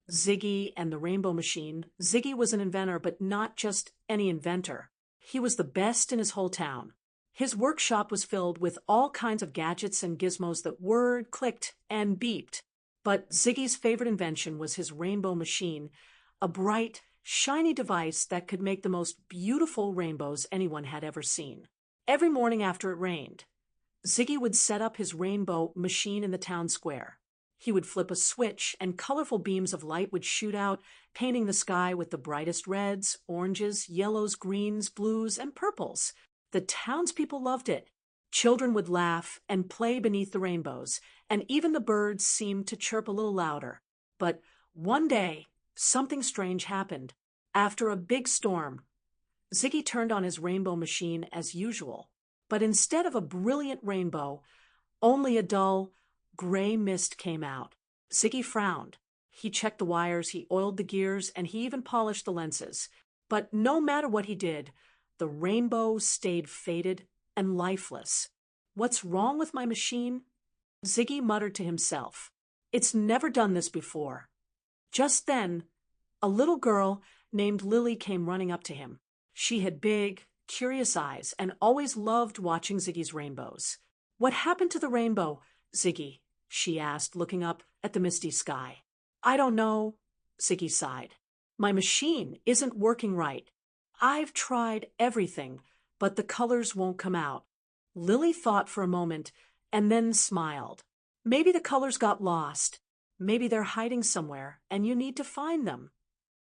Ziggy and the Rainbow Machine. Ziggy was an inventor, but not just any inventor. He was the best in his whole town. His workshop was filled with all kinds of gadgets and gizmos that whirred, clicked, and beeped. But Ziggy's favorite invention was his Rainbow Machine, a bright, shiny device that could make the most beautiful rainbows anyone had ever seen. Every morning after it rained, Ziggy would set up his Rainbow Machine in the town square. He would flip a switch, and colorful beams of light would shoot out, painting the sky with the brightest reds, oranges, yellows, greens, blues, and purples. The townspeople loved it. Children would laugh and play beneath the rainbows, and even the birds seemed to chirp a little louder. But one day, something strange happened. After a big storm, Ziggy turned on his Rainbow Machine as usual. But instead of a brilliant rainbow, only a dull, gray mist came out. Ziggy frowned. He checked the wires, he oiled the gears, and he even polished the lenses. But no matter what he did, the rainbow stayed faded and lifeless. "What's wrong with my machine?" Ziggy muttered to himself. "It's never done this before." Just then, a little girl named Lily came running up to him. She had big, curious eyes and always loved watching Ziggy's rainbows. "What happened to the rainbow, Ziggy?" she asked, looking up at the misty sky. "I don't know," Ziggy sighed. "My machine isn't working right. I've tried everything, but the colors won't come out." Lily thought for a moment and then smiled. "Maybe the colors got lost. Maybe they're hiding somewhere and you need to find them."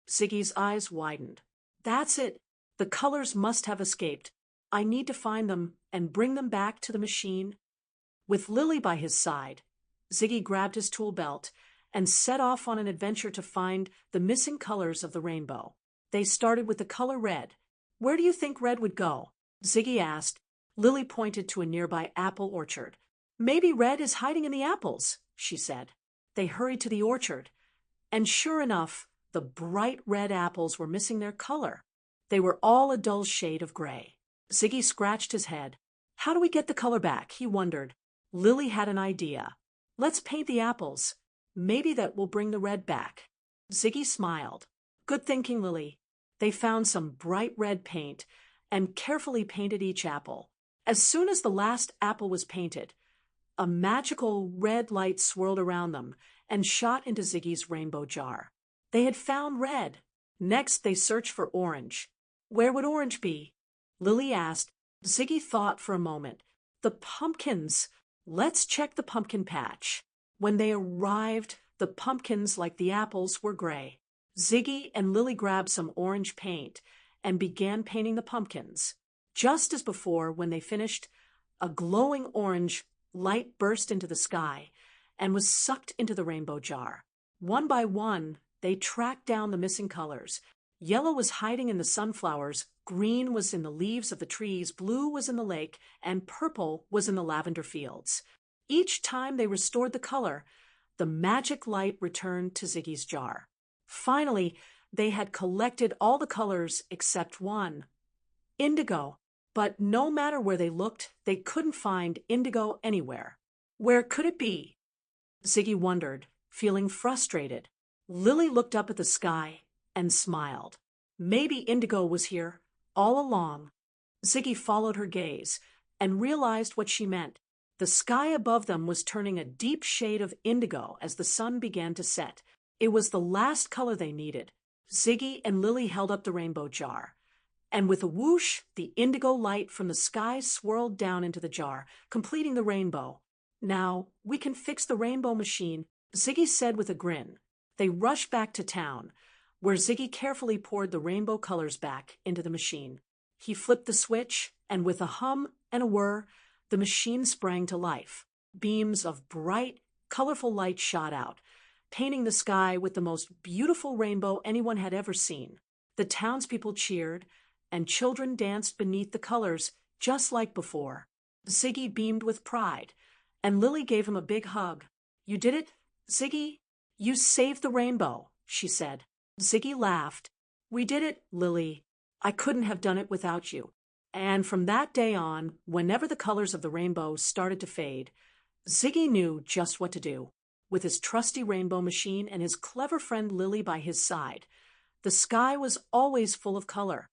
Ziggy's eyes widened. "That's it. The colors must have escaped. I need to find them and bring them back to the machine." With Lily by his side, Ziggy grabbed his tool belt and set off on an adventure to find the missing colors of the rainbow. They started with the color red. "Where do you think red would go?" Ziggy asked. Lily pointed to a nearby apple orchard. "Maybe red is hiding in the apples," she said. They hurried to the orchard, and sure enough, the bright red apples were missing their color. They were all a dull shade of gray. Ziggy scratched his head. "How do we get the color back?" he wondered. Lily had an idea. "Let's paint the apples. Maybe that will bring the red back." Ziggy smiled. "Good thinking, Lily." They found some bright red paint and carefully painted each apple. As soon as the last apple was painted, a magical red light swirled around them and shot into Ziggy's rainbow jar. They had found red. Next, they searched for orange. "Where would orange be?" Lily asked. Ziggy thought for a moment. "The pumpkins. Let's check the pumpkin patch." When they arrived, the pumpkins, like the apples, were gray. Ziggy and Lily grabbed some orange paint and began painting the pumpkins. Just as before, when they finished, a glowing orange light burst into the sky and was sucked into the rainbow jar. One by one, they tracked down the missing colors. Yellow was hiding in the sunflowers, green was in the leaves of the trees, blue was in the lake, and purple was in the lavender fields. Each time they restored the color, the magic light returned to Ziggy's jar. Finally, they had collected all the colors except one, indigo. But no matter where they looked, they couldn't find indigo anywhere. Where could it be? Ziggy wondered, feeling frustrated. Lily looked up at the sky and smiled. Maybe indigo was here all along. Ziggy followed her gaze and realized what she meant. The sky above them was turning a deep shade of indigo as the sun began to set. It was the last color they needed. Ziggy and Lily held up the rainbow jar, and with a whoosh, the indigo light from the sky swirled down into the jar, completing the rainbow. "Now, we can fix the rainbow machine," Ziggy said with a grin. They rushed back to town, where Ziggy carefully poured the rainbow colors back into the machine. He flipped the switch, and with a hum and a whir, the machine sprang to life. Beams of bright, colorful light shot out, painting the sky with the most beautiful rainbow anyone had ever seen. The townspeople cheered, and children danced beneath the colors just like before. Ziggy beamed with pride, and Lily gave him a big hug. "You did it, Ziggy? You saved the rainbow," she said. Ziggy laughed. "We did it, Lily. I couldn't have done it without you." And from that day on, whenever the colors of the rainbow started to fade, Ziggy knew just what to do. with his trusty rainbow machine and his clever friend Lily by his side. The sky was always full of color,